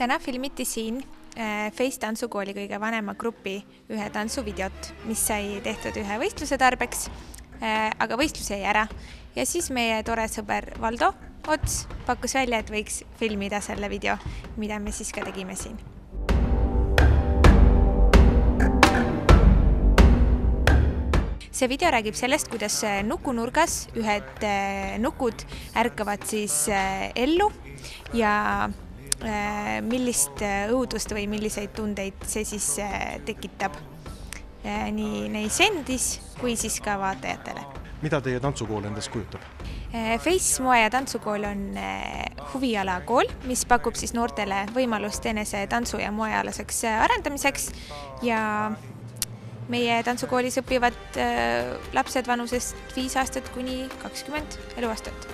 Täna filmiti siin Face tantsukooli kõige vanema grupi ühe tantsuvideot, mis sai tehtud ühe võistluse tarbeks, aga võistlus jäi ära. Ja siis meie tore sõber Valdo Ots pakkus välja, et võiks filmida selle video, mida me siis ka tegime siin. See video räägib sellest, kuidas nukunurgas ühed nukud ärkavad siis ellu ja millist õudust või milliseid tundeid see siis tekitab nii neis endis kui siis ka vaatajatele. Mida teie tantsukool endast kujutab? Face moe- ja tantsukool on huvialakool, mis pakub siis noortele võimalust enese tantsu- ja moealaseks arendamiseks ja meie tantsukoolis õpivad lapsed vanusest 5 aastat kuni 20 eluaastat.